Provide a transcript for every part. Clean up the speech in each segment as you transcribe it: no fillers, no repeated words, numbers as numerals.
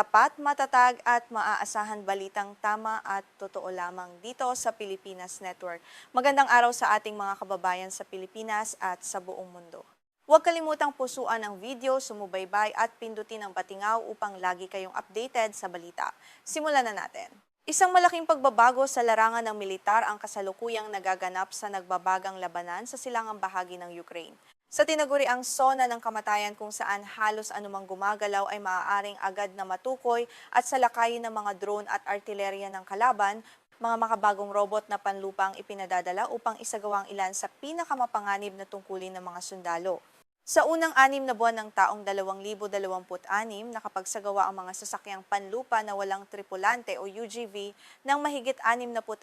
Tapat, matatag at maaasahan balitang tama at totoo lamang dito sa Pilipinas Network. Magandang araw sa ating mga kababayan sa Pilipinas at sa buong mundo. Huwag kalimutang pusuan ang video, sumubaybay at pindutin ang batingaw upang lagi kayong updated sa balita. Simulan na natin. Isang malaking pagbabago sa larangan ng militar ang kasalukuyang nagaganap sa nagbabagang labanan sa silangang bahagi ng Ukraine. Sa tinaguriang sona ng kamatayan kung saan halos anumang gumagalaw ay maaaring agad na matukoy at salakayin ng mga drone at artilerya ng kalaban, mga makabagong robot na panlupa ang ipinadadala upang isagawa ang ilan sa pinakamapanganib na tungkulin ng mga sundalo. Sa unang 6 na buwan ng taong 2026, nakapagsagawa ang mga sasakyang panlupa na walang tripulante o UGV ng mahigit 66,000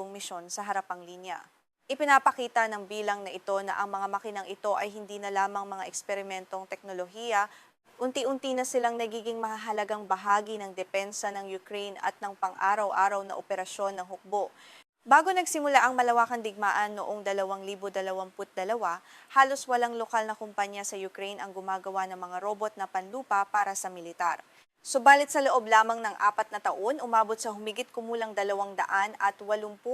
misyon sa harapang linya. Ipinapakita ng bilang na ito na ang mga makinang ito ay hindi na lamang mga eksperimentong teknolohiya, unti-unti na silang nagiging mahalagang bahagi ng depensa ng Ukraine at ng pang-araw-araw na operasyon ng hukbo. Bago nagsimula ang malawakang digmaan noong 2022, halos walang lokal na kumpanya sa Ukraine ang gumagawa ng mga robot na panlupa para sa militar. Subalit sa loob lamang ng 4 na taon, umabot sa humigit kumulang 280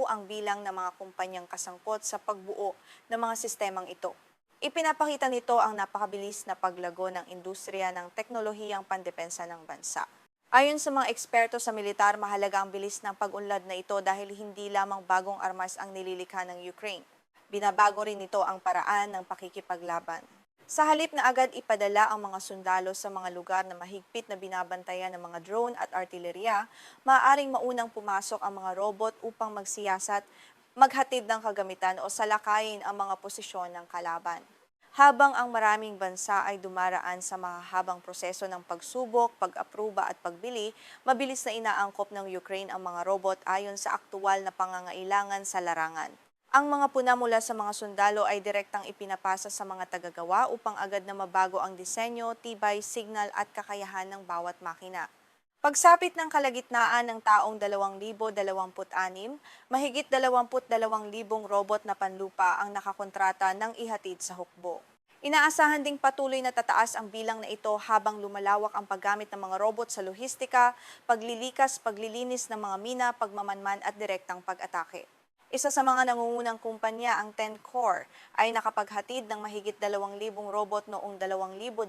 ang bilang ng mga kumpanyang kasangkot sa pagbuo ng mga sistemang ito. Ipinapakita nito ang napakabilis na paglago ng industriya ng teknolohiyang pandepensa ng bansa. Ayon sa mga eksperto sa militar, mahalaga ang bilis ng pag-unlad na ito dahil hindi lamang bagong armas ang nililikha ng Ukraine. Binabago rin ito ang paraan ng pakikipaglaban. Sa halip na agad ipadala ang mga sundalo sa mga lugar na mahigpit na binabantayan ng mga drone at artilerya, maaaring maunang pumasok ang mga robot upang magsiyasat, maghatid ng kagamitan o salakayin ang mga posisyon ng kalaban. Habang ang maraming bansa ay dumaraan sa mahahabang proseso ng pagsubok, pag-apruba at pagbili, mabilis na inaangkop ng Ukraine ang mga robot ayon sa aktual na pangangailangan sa larangan. Ang mga puna mula sa mga sundalo ay direktang ipinapasa sa mga tagagawa upang agad na mabago ang disenyo, tibay, signal at kakayahan ng bawat makina. Pagsapit ng kalagitnaan ng taong 2026, mahigit 22,000 robot na panlupa ang nakakontrata ng ihatid sa hukbo. Inaasahan ding patuloy na tataas ang bilang na ito habang lumalawak ang paggamit ng mga robot sa lohistika, paglilikas, paglilinis ng mga mina, pagmamanman at direktang pag-atake. Isa sa mga nangungunang kumpanya, ang TenCore, ay nakapaghatid ng mahigit 2,000 robot noong 2025.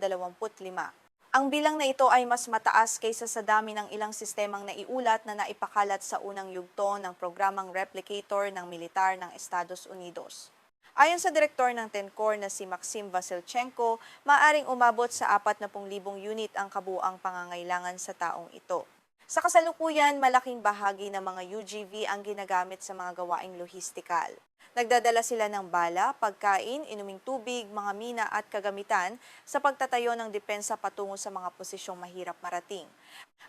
Ang bilang na ito ay mas mataas kaysa sa dami ng ilang sistemang naiulat na naipakalat sa unang yugto ng programang Replicator ng militar ng Estados Unidos. Ayon sa direktor ng TenCore na si Maxim Vasilchenko, maaring umabot sa 40,000 unit ang kabuuang pangangailangan sa taong ito. Sa kasalukuyan, malaking bahagi ng mga UGV ang ginagamit sa mga gawaing lohistikal. Nagdadala sila ng bala, pagkain, inuming tubig, mga mina at kagamitan sa pagtatayo ng depensa patungo sa mga posisyong mahirap marating.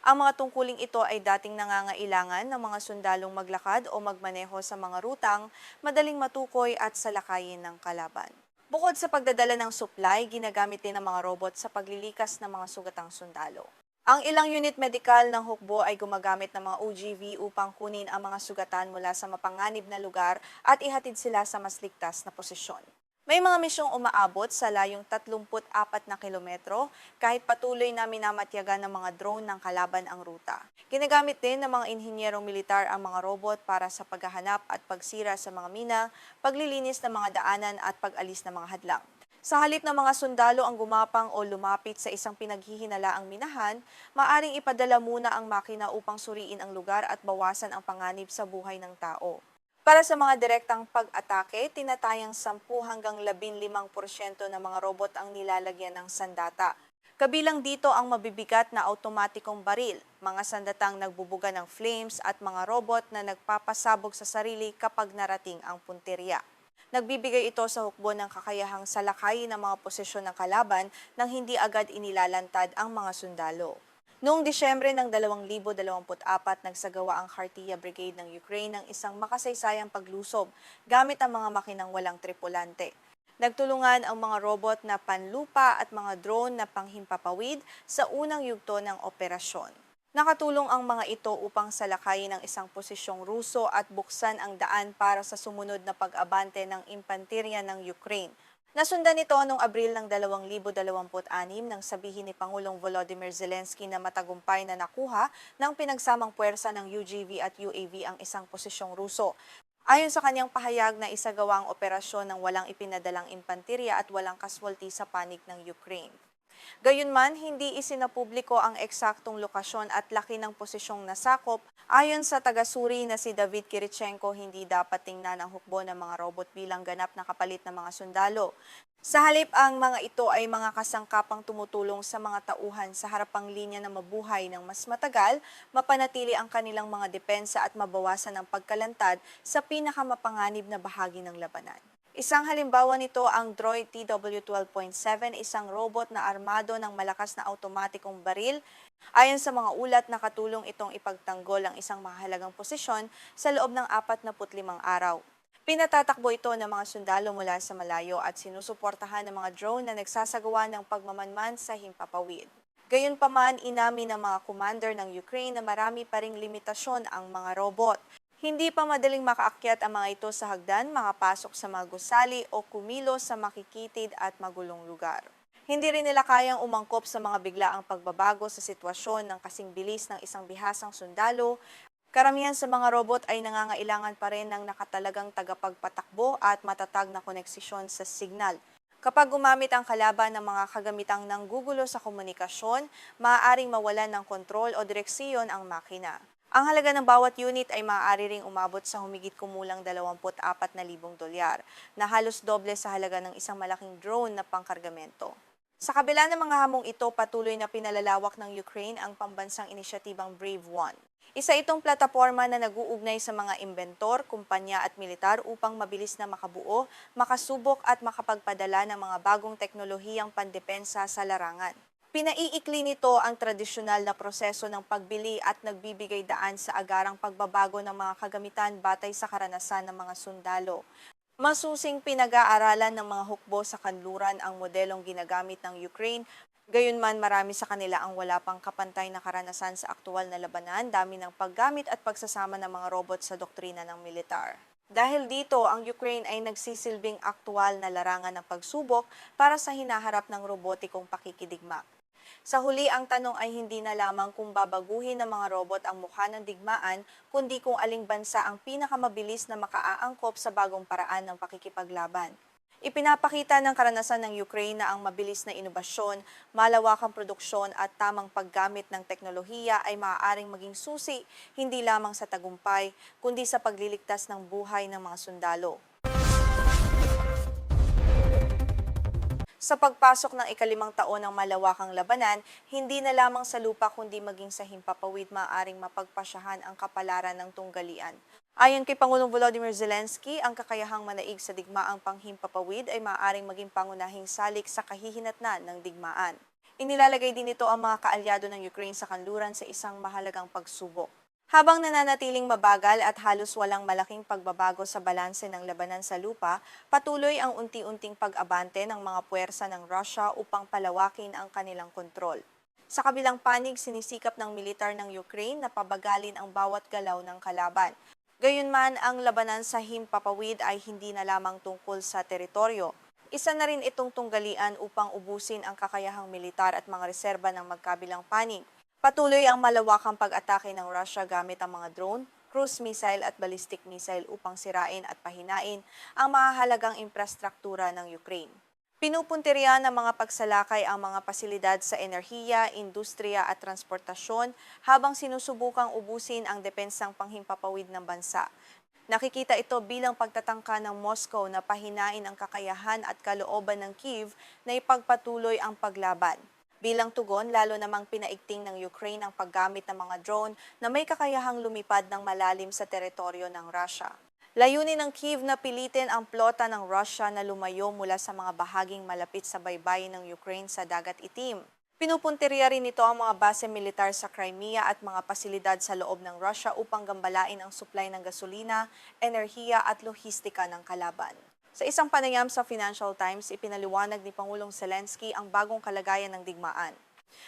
Ang mga tungkuling ito ay dating nangangailangan ng mga sundalong maglakad o magmaneho sa mga rutang, madaling matukoy at salakayin ng kalaban. Bukod sa pagdadala ng supply, ginagamit din ng mga robot sa paglilikas ng mga sugatang sundalo. Ang ilang unit medikal ng hukbo ay gumagamit ng mga OGV upang kunin ang mga sugatan mula sa mapanganib na lugar at ihatid sila sa mas ligtas na posisyon. May mga misyong umaabot sa layong 34 na kilometro kahit patuloy na minamatyagan ng mga drone ng kalaban ang ruta. Ginagamit din ng mga inhinyerong militar ang mga robot para sa paghahanap at pagsira sa mga mina, paglilinis ng mga daanan at pag-alis ng mga hadlang. Sa halip ng mga sundalo ang gumapang o lumapit sa isang pinaghihinalaang minahan, maaring ipadala muna ang makina upang suriin ang lugar at bawasan ang panganib sa buhay ng tao. Para sa mga direktang pag-atake, tinatayang 10 hanggang 15% ng mga robot ang nilalagyan ng sandata. Kabilang dito ang mabibigat na automatikong baril, mga sandatang nagbubuga ng flames at mga robot na nagpapasabog sa sarili kapag narating ang punteriya. Nagbibigay ito sa hukbo ng kakayahang salakayin ng mga posisyon ng kalaban nang hindi agad inilalantad ang mga sundalo. Noong Disyembre ng 2024, nagsagawa ang Kharkiv Brigade ng Ukraine ng isang makasaysayang paglusob gamit ang mga makinang walang tripulante. Nagtulungan ang mga robot na panlupa at mga drone na panghimpapawid sa unang yugto ng operasyon. Nakatulong ang mga ito upang salakayin ang isang posisyong Ruso at buksan ang daan para sa sumunod na pag-abante ng impanterya ng Ukraine. Nasundan nito noong Abril ng 2026 nang sabihin ni Pangulong Volodymyr Zelensky na matagumpay na nakuha ng pinagsamang puwersa ng UGV at UAV ang isang posisyong Ruso. Ayon sa kanyang pahayag na isagawa ang operasyon ng walang ipinadalang impanterya at walang kaswalti sa panig ng Ukraine. Gayunman, hindi isinapubliko ang eksaktong lokasyon at laki ng posisyong nasakop. Ayon sa tagasuri na si David Kirichenko, hindi dapat tingnan ang hukbo ng mga robot bilang ganap na kapalit ng mga sundalo. Sa halip, ang mga ito ay mga kasangkapang tumutulong sa mga tauhan sa harapang linya na mabuhay ng mas matagal, mapanatili ang kanilang mga depensa at mabawasan ang pagkalantad sa pinakamapanganib na bahagi ng labanan. Isang halimbawa nito ang Droid TW12.7, isang robot na armado ng malakas na automatikong baril. Ayon sa mga ulat, nakatulong itong ipagtanggol ang isang mahalagang posisyon sa loob ng 45 araw. Pinatatakbo ito ng mga sundalo mula sa malayo at sinusuportahan ng mga drone na nagsasagawa ng pagmamanman sa himpapawid. Gayunpaman, inamin ng mga commander ng Ukraine na marami pa ring limitasyon ang mga robot. Hindi pa madaling makaakyat ang mga ito sa hagdan, makapasok sa mga gusali o kumilos sa makikitid at magulong lugar. Hindi rin nila kayang umangkop sa mga biglaang pagbabago sa sitwasyon ng kasing bilis ng isang bihasang sundalo. Karamihan sa mga robot ay nangangailangan pa rin ng nakatalagang tagapagpatakbo at matatag na koneksyon sa signal. Kapag gumamit ang kalaban ng mga kagamitang nanggugulo sa komunikasyon, maaaring mawalan ng kontrol o direksyon ang makina. Ang halaga ng bawat unit ay maaari ring umabot sa humigit kumulang $24,000, na halos doble sa halaga ng isang malaking drone na pangkargamento. Sa kabila ng mga hamong ito, patuloy na pinalalawak ng Ukraine ang pambansang inisyatibang Brave One. Isa itong plataporma na nag-uugnay sa mga imbentor, kumpanya at militar upang mabilis na makabuo, makasubok at makapagpadala ng mga bagong teknolohiyang pandepensa sa larangan. Pinaiikli nito ang tradisyonal na proseso ng pagbili at nagbibigay daan sa agarang pagbabago ng mga kagamitan batay sa karanasan ng mga sundalo. Masusing pinag-aaralan ng mga hukbo sa kanluran ang modelong ginagamit ng Ukraine. Gayunman, marami sa kanila ang wala pang kapantay na karanasan sa aktual na labanan, dami ng paggamit at pagsasama ng mga robot sa doktrina ng militar. Dahil dito, ang Ukraine ay nagsisilbing aktual na larangan ng pagsubok para sa hinaharap ng robotikong pakikidigma. Sa huli, ang tanong ay hindi na lamang kung babaguhin ng mga robot ang mukha ng digmaan, kundi kung aling bansa ang pinakamabilis na makaaangkop sa bagong paraan ng pakikipaglaban. Ipinapakita ng karanasan ng Ukraine na ang mabilis na inobasyon, malawakang produksyon at tamang paggamit ng teknolohiya ay maaaring maging susi hindi lamang sa tagumpay, kundi sa pagliligtas ng buhay ng mga sundalo. Sa pagpasok ng ikalimang taon ng malawakang labanan, hindi na lamang sa lupa kundi maging sa himpapawid maaaring mapagpasyahan ang kapalaran ng tunggalian. Ayon kay Pangulong Volodymyr Zelensky, ang kakayahang manaig sa digmaang panghimpapawid ay maaaring maging pangunahing salik sa kahihinatnan ng digmaan. Inilalagay din ito ang mga kaalyado ng Ukraine sa kanluran sa isang mahalagang pagsubok. Habang nananatiling mabagal at halos walang malaking pagbabago sa balanse ng labanan sa lupa, patuloy ang unti-unting pag-abante ng mga puwersa ng Russia upang palawakin ang kanilang kontrol. Sa kabilang panig, sinisikap ng militar ng Ukraine na pabagalin ang bawat galaw ng kalaban. Gayunman, ang labanan sa himpapawid ay hindi na lamang tungkol sa teritoryo. Isa na rin itong tunggalian upang ubusin ang kakayahang militar at mga reserba ng magkabilang panig. Patuloy ang malawakang pag-atake ng Russia gamit ang mga drone, cruise missile at ballistic missile upang sirain at pahinain ang mahalagang infrastruktura ng Ukraine. Pinupuntirya ng mga pagsalakay ang mga pasilidad sa enerhiya, industriya at transportasyon habang sinusubukang ubusin ang depensang panghimpapawid ng bansa. Nakikita ito bilang pagtatangka ng Moscow na pahinain ang kakayahan at kalooban ng Kyiv na ipagpatuloy ang paglaban. Bilang tugon, lalo namang pinaigting ng Ukraine ang paggamit ng mga drone na may kakayahang lumipad ng malalim sa teritoryo ng Russia. Layunin ng Kyiv na pilitin ang plota ng Russia na lumayo mula sa mga bahaging malapit sa baybayin ng Ukraine sa Dagat Itim. Pinupuntirya rin ito ang mga base militar sa Crimea at mga pasilidad sa loob ng Russia upang gambalain ang supply ng gasolina, enerhiya at lohistika ng kalaban. Sa isang panayam sa Financial Times, ipinaliwanag ni Pangulong Zelensky ang bagong kalagayan ng digmaan.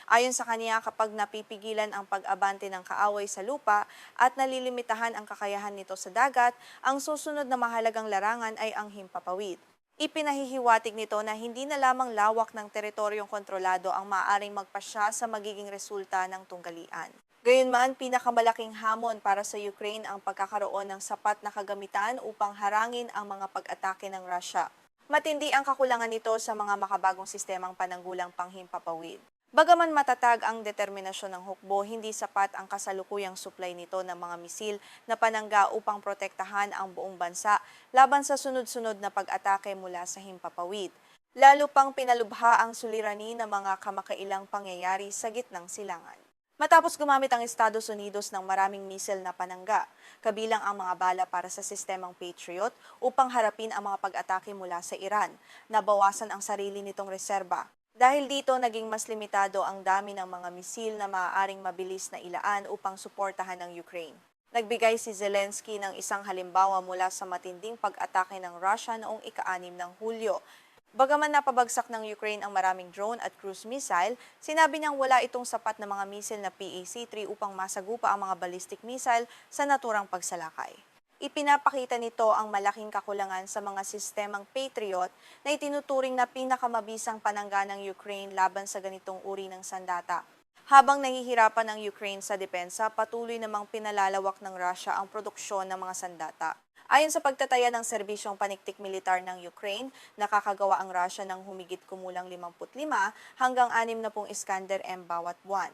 Ayon sa kaniya, kapag napipigilan ang pag-abante ng kaaway sa lupa at nalilimitahan ang kakayahan nito sa dagat, ang susunod na mahalagang larangan ay ang himpapawid. Ipinahihiwatig nito na hindi na lamang lawak ng teritoryong kontrolado ang maaaring magpasya sa magiging resulta ng tunggalian. Gayunman, pinakamalaking hamon para sa Ukraine ang pagkakaroon ng sapat na kagamitan upang harangin ang mga pag-atake ng Russia. Matindi ang kakulangan nito sa mga makabagong sistemang pananggulang panghimpapawid. Bagaman matatag ang determinasyon ng hukbo, hindi sapat ang kasalukuyang supply nito ng mga misil na panangga upang protektahan ang buong bansa laban sa sunod-sunod na pag-atake mula sa himpapawid. Lalo pang pinalubha ang suliranin ng mga kamakailang pangyayari sa gitnang silangan. Matapos gumamit ang Estados Unidos ng maraming misil na panangga, kabilang ang mga bala para sa sistemang Patriot upang harapin ang mga pag-atake mula sa Iran, nabawasan ang sarili nitong reserba. Dahil dito, naging mas limitado ang dami ng mga misil na maaaring mabilis na ilaan upang suportahan ng Ukraine. Nagbigay si Zelensky ng isang halimbawa mula sa matinding pag-atake ng Russia noong ika-6 ng Hulyo. Bagaman napabagsak ng Ukraine ang maraming drone at cruise missile, sinabi niyang wala itong sapat na mga misil na PAC-3 upang masagupa ang mga ballistic missile sa naturang pagsalakay. Ipinapakita nito ang malaking kakulangan sa mga sistemang Patriot na itinuturing na pinakamabisang panangga ng Ukraine laban sa ganitong uri ng sandata. Habang nahihirapan ang Ukraine sa depensa, patuloy namang pinalalawak ng Russia ang produksyon ng mga sandata. Ayon sa pagtataya ng serbisyong paniktik militar ng Ukraine, nakakagawa ang Russia ng humigit kumulang 55 hanggang 60 Iskander-M bawat buwan.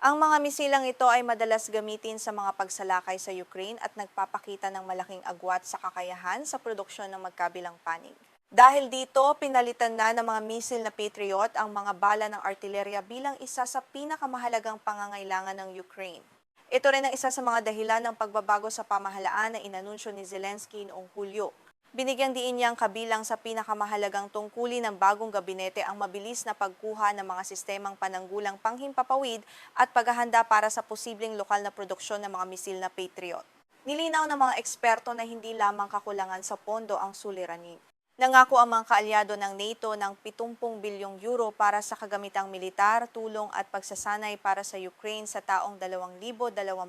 Ang mga misilang ito ay madalas gamitin sa mga pagsalakay sa Ukraine at nagpapakita ng malaking agwat sa kakayahan sa produksyon ng magkabilang panig. Dahil dito, pinalitan na ng mga misil na Patriot ang mga bala ng artilerya bilang isa sa pinakamahalagang pangangailangan ng Ukraine. Ito rin ang isa sa mga dahilan ng pagbabago sa pamahalaan na inanunsyo ni Zelensky noong Hulyo. Binigyang diin niyang kabilang sa pinakamahalagang tungkulin ng bagong gabinete ang mabilis na pagkuha ng mga sistemang pananggulang panghimpapawid at paghahanda para sa posibleng lokal na produksyon ng mga misil na Patriot. Nilinaw ng mga eksperto na hindi lamang kakulangan sa pondo ang suliranin. Nangako ang mga kaalyado ng NATO ng 70 bilyong euro para sa kagamitang militar, tulong at pagsasanay para sa Ukraine sa taong 2026.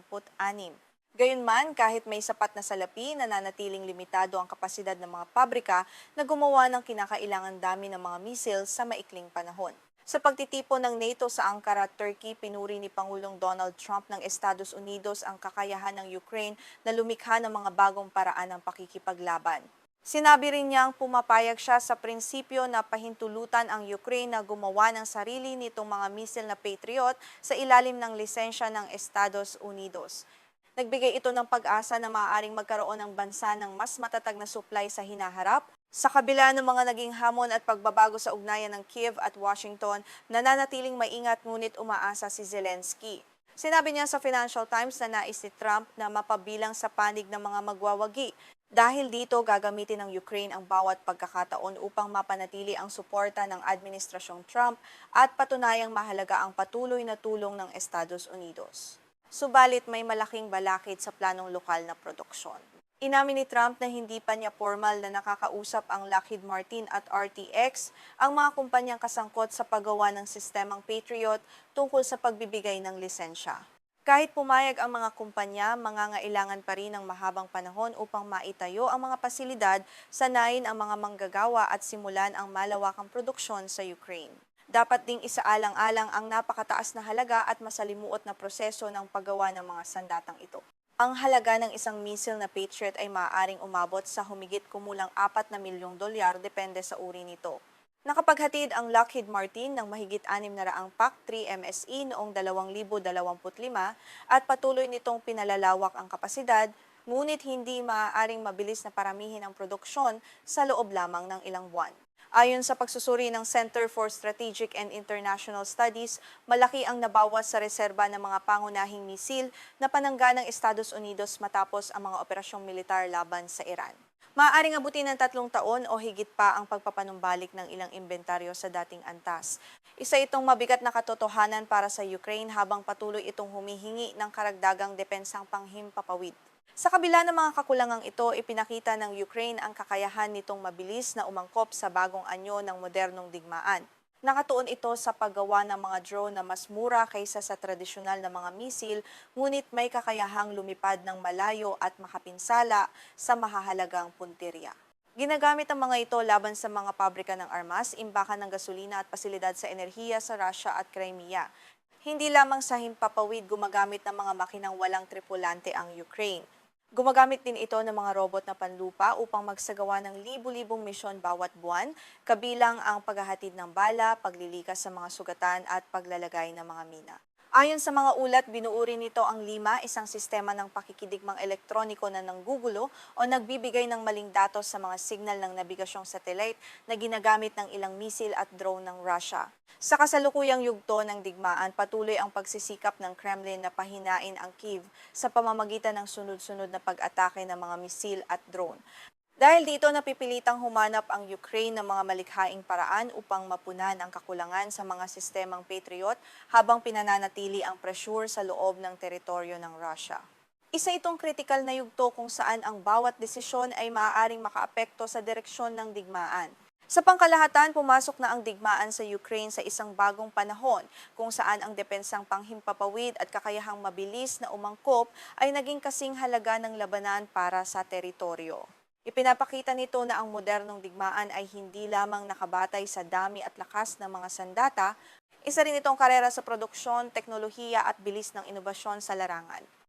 Gayunman, kahit may sapat na salapi, nananatiling limitado ang kapasidad ng mga pabrika na gumawa ng kinakailangan dami ng mga misil sa maikling panahon. Sa pagtitipon ng NATO sa Ankara, Turkey, pinuri ni Pangulong Donald Trump ng Estados Unidos ang kakayahan ng Ukraine na lumikha ng mga bagong paraan ng pakikipaglaban. Sinabi rin niyang pumapayag siya sa prinsipyo na pahintulutan ang Ukraine na gumawa ng sarili nitong mga misil na Patriot sa ilalim ng lisensya ng Estados Unidos. Nagbigay ito ng pag-asa na maaaring magkaroon ng bansa ng mas matatag na supply sa hinaharap. Sa kabila ng mga naging hamon at pagbabago sa ugnayan ng Kiev at Washington, nananatiling maingat ngunit umaasa si Zelensky. Sinabi niya sa Financial Times na nais ni Trump na mapabilang sa panig ng mga magwawagi. Dahil dito, gagamitin ng Ukraine ang bawat pagkakataon upang mapanatili ang suporta ng Administrasyong Trump at patunayang mahalaga ang patuloy na tulong ng Estados Unidos. Subalit may malaking balakid sa planong lokal na produksyon. Inamin ni Trump na hindi pa niya formal na nakakausap ang Lockheed Martin at RTX, ang mga kumpanyang kasangkot sa paggawa ng sistemang Patriot tungkol sa pagbibigay ng lisensya. Kahit pumayag ang mga kumpanya, mangangailangan pa rin ng mahabang panahon upang maitayo ang mga pasilidad, sanayin ang mga manggagawa at simulan ang malawakang produksyon sa Ukraine. Dapat ding isaalang-alang ang napakataas na halaga at masalimuot na proseso ng paggawa ng mga sandatang ito. Ang halaga ng isang misil na Patriot ay maaaring umabot sa humigit kumulang 4 na milyong dolyar depende sa uri nito. Nakapaghatid ang Lockheed Martin ng mahigit 600 PAC-3 MSE noong 2025 at patuloy nitong pinalalawak ang kapasidad, ngunit hindi maaaring mabilis na paramihin ang produksyon sa loob lamang ng ilang buwan. Ayon sa pagsusuri ng Center for Strategic and International Studies, malaki ang nabawas sa reserba ng mga pangunahing misil na panangga ng Estados Unidos matapos ang mga operasyong militar laban sa Iran. Maaaring abutin ng 3 taon o higit pa ang pagpapanumbalik ng ilang inventaryo sa dating antas. Isa itong mabigat na katotohanan para sa Ukraine habang patuloy itong humihingi ng karagdagang depensang panghimpapawid. Sa kabila ng mga kakulangang ito, ipinakita ng Ukraine ang kakayahan nitong mabilis na umangkop sa bagong anyo ng modernong digmaan. Nakatuon ito sa paggawa ng mga drone na mas mura kaysa sa tradisyonal na mga misil, ngunit may kakayahang lumipad ng malayo at makapinsala sa mahahalagang punteriya. Ginagamit ang mga ito laban sa mga pabrika ng armas, imbakan ng gasolina at pasilidad sa enerhiya sa Russia at Crimea. Hindi lamang sa himpapawid gumagamit ng mga makinang walang tripulante ang Ukraine. Gumagamit din ito ng mga robot na panlupa upang magsagawa ng libu-libong misyon bawat buwan, kabilang ang paghahatid ng bala, paglilikas sa mga sugatan at paglalagay ng mga mina. Ayon sa mga ulat, binuo rin nito ang Lima, isang sistema ng pakikidigmang elektroniko na nanggugulo o nagbibigay ng maling datos sa mga signal ng nabigasyong satellite na ginagamit ng ilang misil at drone ng Russia. Sa kasalukuyang yugto ng digmaan, patuloy ang pagsisikap ng Kremlin na pahinain ang Kyiv sa pamamagitan ng sunod-sunod na pag-atake ng mga misil at drone. Dahil dito napipilitang humanap ang Ukraine ng mga malikhaing paraan upang mapunan ang kakulangan sa mga sistemang Patriot habang pinananatili ang pressure sa loob ng teritoryo ng Russia. Isa itong kritikal na yugto kung saan ang bawat desisyon ay maaaring makaapekto sa direksyon ng digmaan. Sa pangkalahatan, pumasok na ang digmaan sa Ukraine sa isang bagong panahon kung saan ang depensang panghimpapawid at kakayahang mabilis na umangkop ay naging kasing halaga ng labanan para sa teritoryo. Ipinapakita nito na ang modernong digmaan ay hindi lamang nakabatay sa dami at lakas ng mga sandata, isa rin itong karera sa produksyon, teknolohiya at bilis ng inobasyon sa larangan.